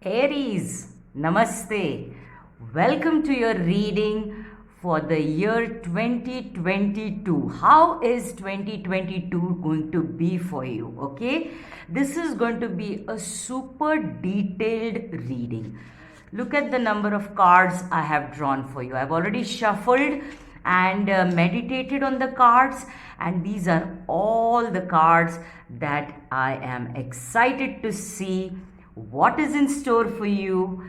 Aries, Namaste. Welcome to your reading for the year 2022. How is 2022 going to be for you? Okay, this is going to be a super detailed reading. Look at the number of cards I have drawn for you. I've already shuffled and meditated on the cards, and these are all the cards that I am excited to see what is in store for you,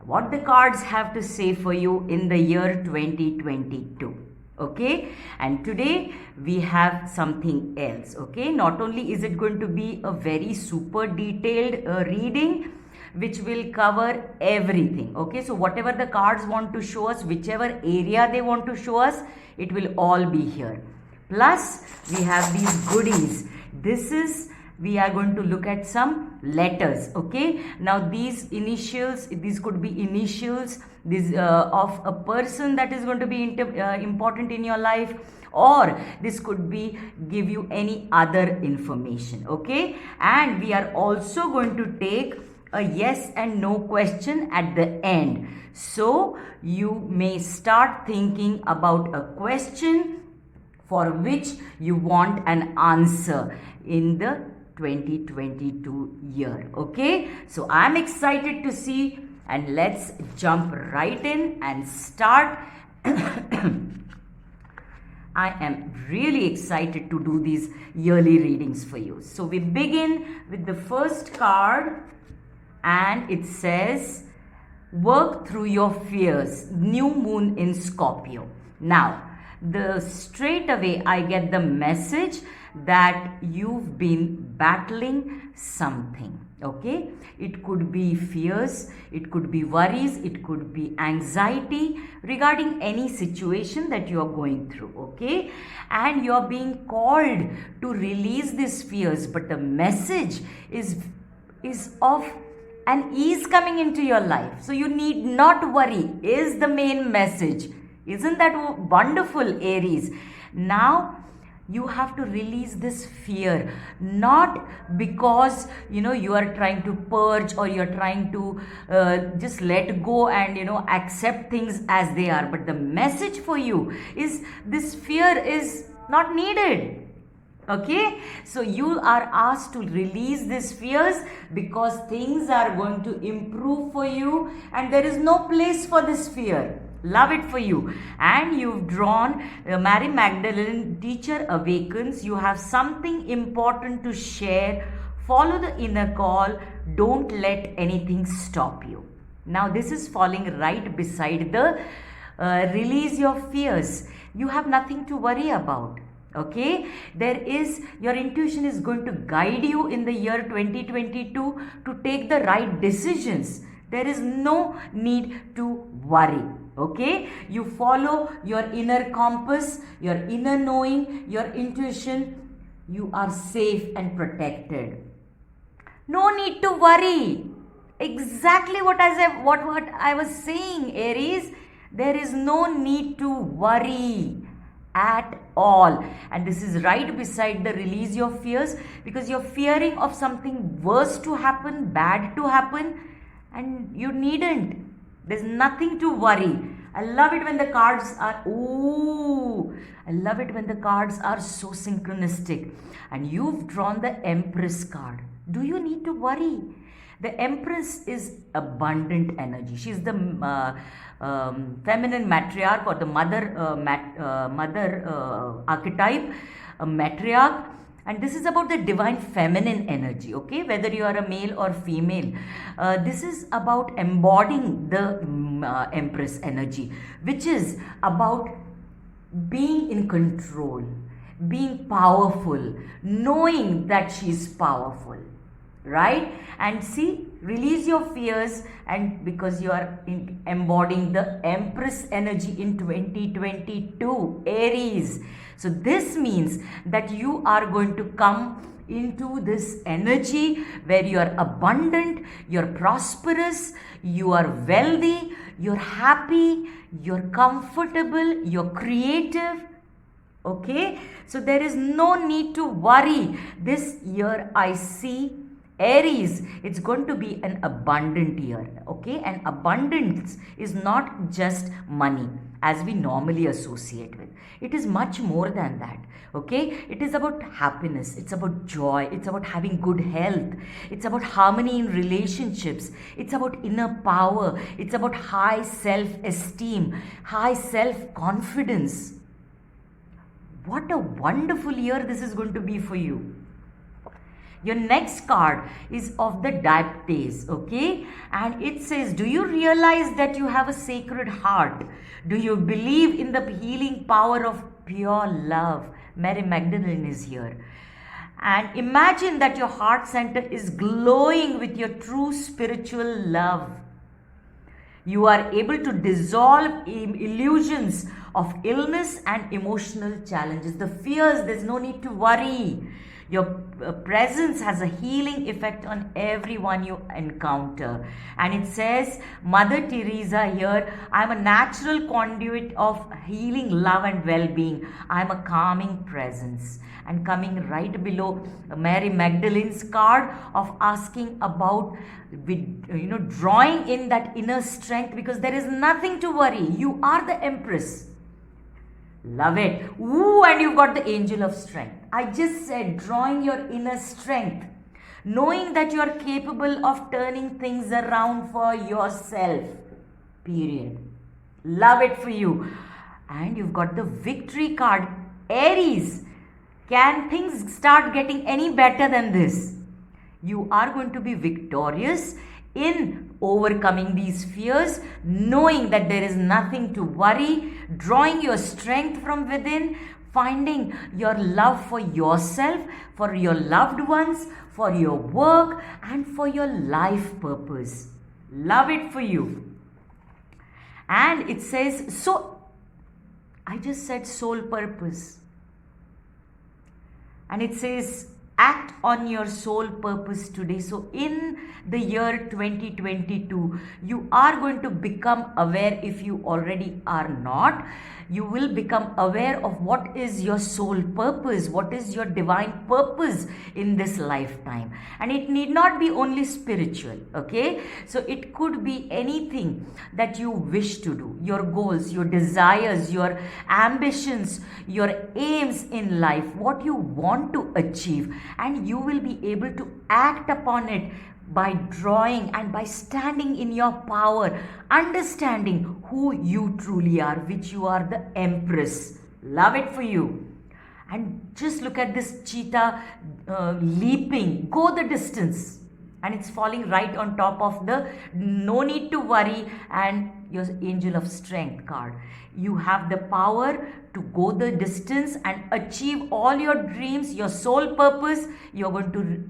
what the cards have to say for you in the year 2022. Okay, and today we have something else. Okay, not only is it going to be a very super detailed reading which will cover everything. Okay, so whatever the cards want to show us, whichever area they want to show us, it will all be here. Plus we have these goodies. This is, we are going to look at some letters. Okay, now these initials, these could be initials this of a person that is going to be important in your life, or this could be give you any other information. Okay, and we are also going to take a yes and no question at the end, so you may start thinking about a question for which you want an answer in the 2022 year. Okay, so I'm excited to see, and let's jump right in and start. I am really excited to do these yearly readings for you. So we begin with the first card, and it says, work through your fears, new moon in Scorpio. Now, straight away I get the message that you've been battling something. Okay, it could be fears, it could be worries, it could be anxiety regarding any situation that you are going through. Okay, and you're being called to release these fears, but the message is of an ease coming into your life. So you need not worry is the main message. Isn't that wonderful, Aries? Now you have to release this fear, not because you are trying to purge, or you're trying to just let go and accept things as they are, but the message for you is this fear is not needed. Okay, so you are asked to release these fears because things are going to improve for you, and there is no place for this fear. Love it for you. And you've drawn Mary Magdalene, teacher awakens. You have something important to share. Follow the inner call. Don't let anything stop you. Now this is falling right beside the release your fears. You have nothing to worry about. Okay, your intuition is going to guide you in the year 2022 to take the right decisions. There is no need to worry. Okay, you follow your inner compass, your inner knowing, your intuition. You are safe and protected. No need to worry. Exactly what I was saying, Aries. There is no need to worry at all, and this is right beside the release your fears, because you're fearing of something worse to happen, bad to happen, and you needn't. There's nothing to worry. I love it when the cards are I love it when the cards are so synchronistic, and you've drawn the Empress card. Do you need to worry? The Empress is abundant energy. She's the feminine matriarch, or the mother archetype, a matriarch, and this is about the divine feminine energy. Okay, whether you are a male or female, this is about embodying the Empress energy, which is about being in control, being powerful, knowing that she is powerful. Right? And see, release your fears, and because you are embodying the Empress energy in 2022, Aries. So this means that you are going to come into this energy where you are abundant, you're prosperous, you are wealthy, you're happy, you're comfortable, you're creative. Okay, so there is no need to worry. This year I see Aries, it's going to be an abundant year, okay? And abundance is not just money as we normally associate with. It is much more than that, okay? It is about happiness, it's about joy, it's about having good health, it's about harmony in relationships, it's about inner power, it's about high self-esteem, high self-confidence. What a wonderful year this is going to be for you. Your next card is of the Dioptres, okay? And it says, do you realize that you have a sacred heart? Do you believe in the healing power of pure love? Mary Magdalene is here. And imagine that your heart center is glowing with your true spiritual love. You are able to dissolve illusions of illness and emotional challenges. The fears, there's no need to worry. Your presence has a healing effect on everyone you encounter. And it says, Mother Teresa here, I'm a natural conduit of healing, love and well-being. I'm a calming presence. And coming right below Mary Magdalene's card of asking about, drawing in that inner strength, because there is nothing to worry. You are the Empress. Love it. Ooh, and you've got the angel of strength. I just said drawing your inner strength, knowing that you are capable of turning things around for yourself. Period. Love it for you. And you've got the victory card. Aries. Can things start getting any better than this? You are going to be victorious in overcoming these fears, knowing that there is nothing to worry, drawing your strength from within, finding your love for yourself, for your loved ones, for your work, and for your life purpose. Love it for you. And it says, so I just said soul purpose. And it says, act on your soul purpose today. So in the year 2022, you are going to become aware, if you already are not, you will become aware of what is your soul purpose, what is your divine purpose in this lifetime. And it need not be only spiritual, okay? So it could be anything that you wish to do, your goals, your desires, your ambitions, your aims in life, what you want to achieve, and you will be able to act upon it by drawing and by standing in your power, understanding who you truly are, which you are the Empress. Love it for you. And just look at this cheetah leaping, go the distance, and it's falling right on top of the no need to worry and your angel of strength card. You have the power to go the distance and achieve all your dreams, your soul purpose. You're going to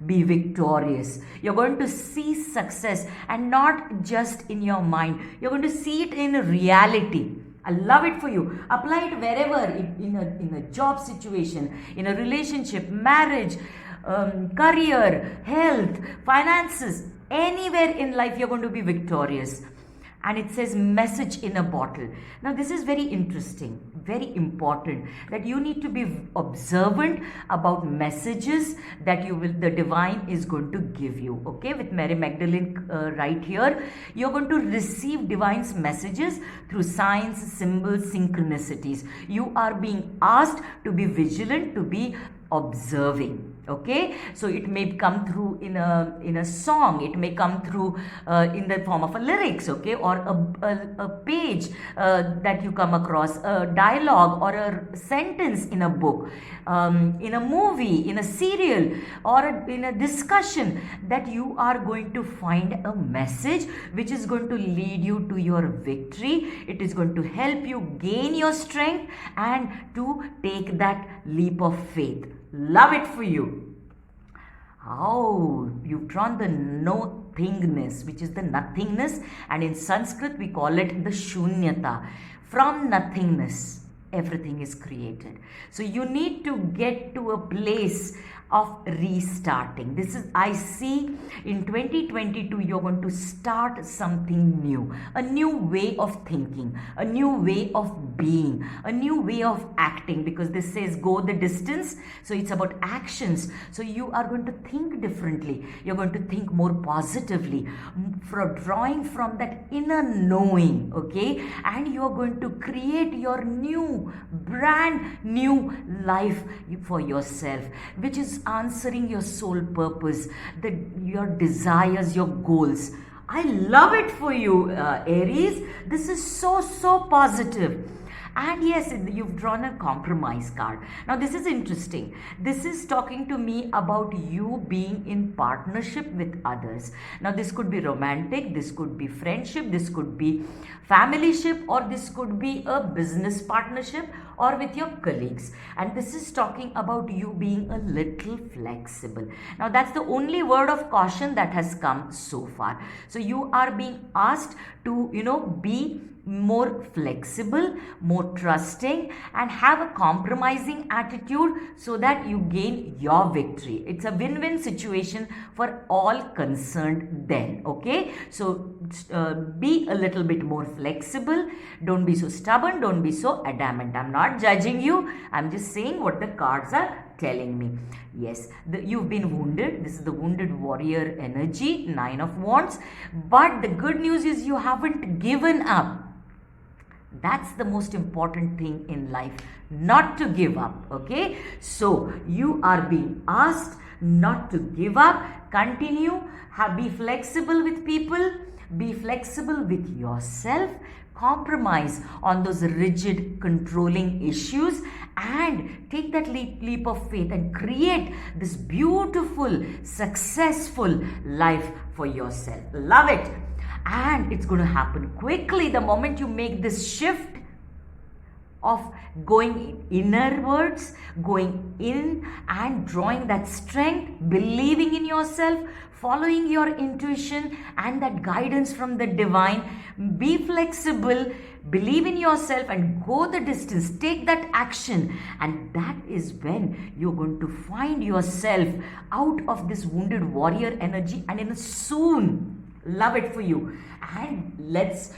be victorious. You're going to see success, and not just in your mind. You're going to see it in reality. I love it for you. Apply it wherever, in a job situation, in a relationship, marriage, career, health, finances, anywhere in life you're going to be victorious. And it says message in a bottle. Now this is very interesting, very important, that you need to be observant about messages that the divine is going to give you. Okay, with Mary Magdalene right here, you're going to receive divine's messages through signs, symbols, synchronicities. You are being asked to be vigilant, to be observing. Okay, so it may come through in a song, it may come through in the form of a lyrics, okay, or a page that you come across, a dialogue or a sentence in a book, in a movie, in a serial, or in a discussion, that you are going to find a message which is going to lead you to your victory. It is going to help you gain your strength and to take that leap of faith. Love it for you. Oh, you've drawn the nothingness, which is the nothingness, and in Sanskrit we call it the shunyata. From nothingness, everything is created. So you need to get to a place of restarting. This is, I see in 2022 you're going to start something new, a new way of thinking, a new way of being, a new way of acting, because this says go the distance. So it's about actions. So you are going to think differently. You're going to think more positively, drawing from that inner knowing, okay? And you're going to create your new, brand new life for yourself, which is answering your soul purpose, your desires, your goals. I love it for you, Aries. This is so positive. And yes, you've drawn a compromise card. Now this is interesting. This is talking to me about you being in partnership with others. Now this could be romantic, this could be friendship, this could be familyship, or this could be a business partnership or with your colleagues. And this is talking about you being a little flexible. Now that's the only word of caution that has come so far. So you are being asked to, be more flexible, more trusting, and have a compromising attitude so that you gain your victory. It's a win-win situation for all concerned then, okay? So be a little bit more flexible. Don't be so stubborn. Don't be so adamant. I'm not judging you. I'm just saying what the cards are telling me. Yes, you've been wounded. This is the wounded warrior energy, 9 of Wands. But the good news is you haven't given up. That's the most important thing in life, not to give up, okay? So you are being asked not to give up. Continue, be flexible with people, be flexible with yourself, compromise on those rigid controlling issues, and take that leap of faith and create this beautiful, successful life for yourself. Love it. And it's going to happen quickly the moment you make this shift of going inwards, going in and drawing that strength, believing in yourself, following your intuition and that guidance from the divine. Be flexible, believe in yourself, and go the distance. Take that action, and that is when you're going to find yourself out of this wounded warrior energy, and in a soon. Love it for you. And let's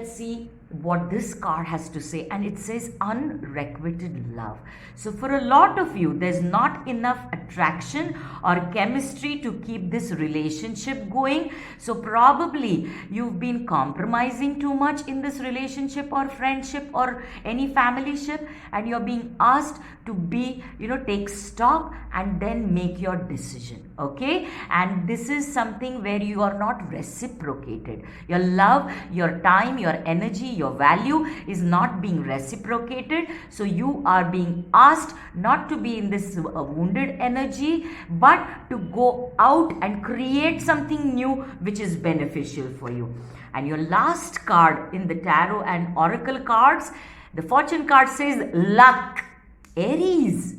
see what this card has to say. And it says unrequited love. So for a lot of you, there's not enough attraction or chemistry to keep this relationship going. So probably you've been compromising too much in this relationship or friendship or any familyship, and you're being asked to be, take stock and then make your decision, okay? And this is something where you are not reciprocated. Your love, your time, your energy, your value is not being reciprocated. So you are being asked not to be in this wounded energy, but to go out and create something new which is beneficial for you. And your last card in the tarot and oracle cards, the fortune card says luck. Aries,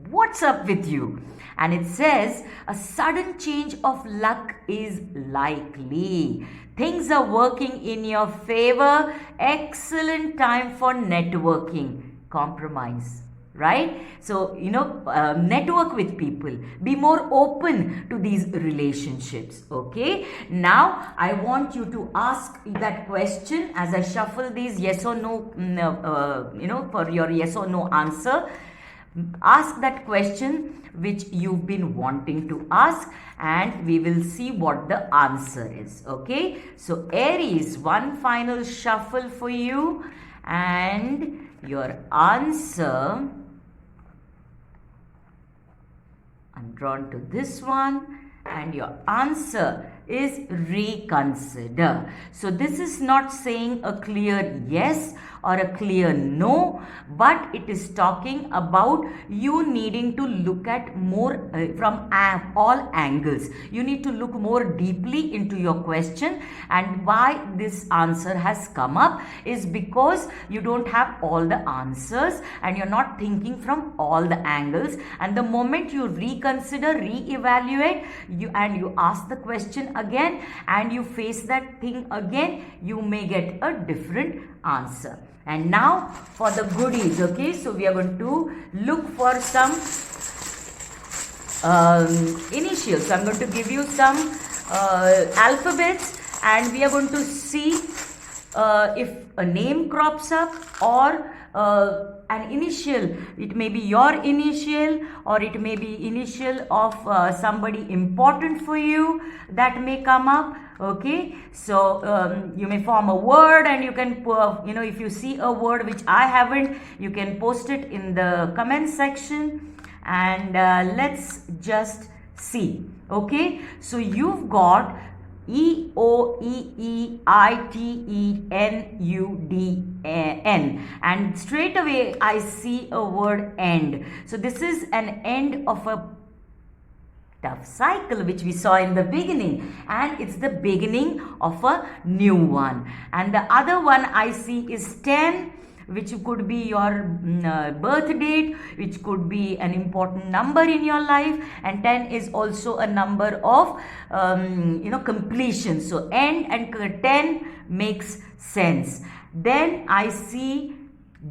what's up with you? And it says a sudden change of luck is likely. Things are working in your favor. Excellent time for networking. Compromise, right? So, network with people. Be more open to these relationships, okay? Now, I want you to ask that question as I shuffle these yes or no, for your yes or no answer. Ask that question which you've been wanting to ask, and we will see what the answer is, okay? So Aries, one final shuffle for you, and your answer, I'm drawn to this one, and your answer is reconsider. So this is not saying a clear yes or a clear no, but it is talking about you needing to look at more from all angles. You need to look more deeply into your question, and why this answer has come up is because you don't have all the answers and you're not thinking from all the angles. And the moment you reconsider, reevaluate, and you ask the question again and you face that thing again, you may get a different answer. And now for the goodies, okay? So we are going to look for some initials. So I'm going to give you some alphabets, and we are going to see if a name crops up or an initial. It may be your initial, or it may be initial of somebody important for you that may come up. Okay, so you may form a word, and you can if you see a word which I haven't, you can post it in the comment section, and let's just see. Okay, so you've got EOEEITENUDN, and straight away I see a word end. So this is an end of a tough cycle which we saw in the beginning, and it's the beginning of a new one. And the other one I see is 10, which could be your birth date, which could be an important number in your life, and 10 is also a number of completion. So end and 10 makes sense. Then I see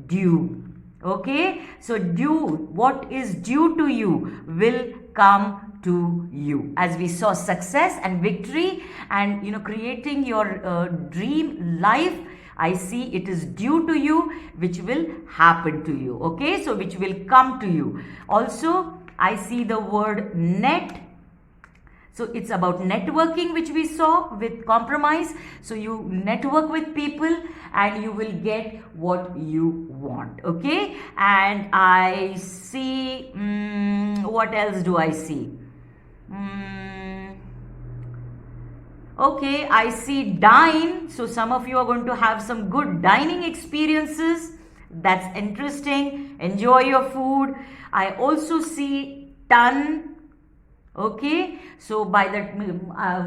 due. Okay, so due, what is due to you will come to you. As we saw, success and victory and creating your dream life, I see it is due to you, which will happen to you. Okay, so which will come to you. Also, I see the word net. So it's about networking, which we saw with compromise. So you network with people and you will get what you want. Okay, and I see, what else do I see? Okay, I see dine. So some of you are going to have some good dining experiences. That's interesting. Enjoy your food. I also see ton. Okay, so by that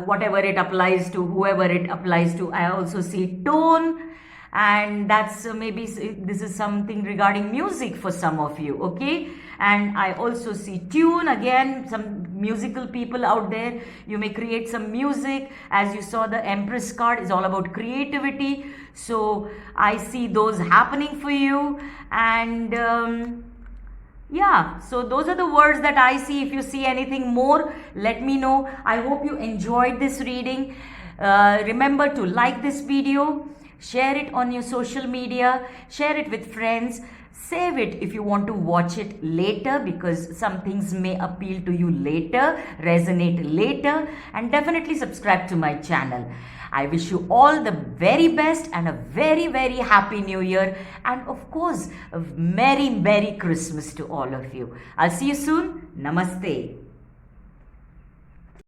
whatever it applies to, whoever it applies to, I also see tone. And that's maybe this is something regarding music for some of you. Okay, and I also see tune. Again, some musical people out there, you may create some music. As you saw, the Empress card is all about creativity, so I see those happening for you. And yeah, so those are the words that I see. If you see anything more, let me know. I hope you enjoyed this reading. Remember to like this video, share it on your social media, share it with friends, save it if you want to watch it later, because some things may appeal to you later, resonate later, and definitely subscribe to my channel. I wish you all the very best and a very, very happy new year, and of course a Merry Christmas to all of you. I'll see you soon. Namaste.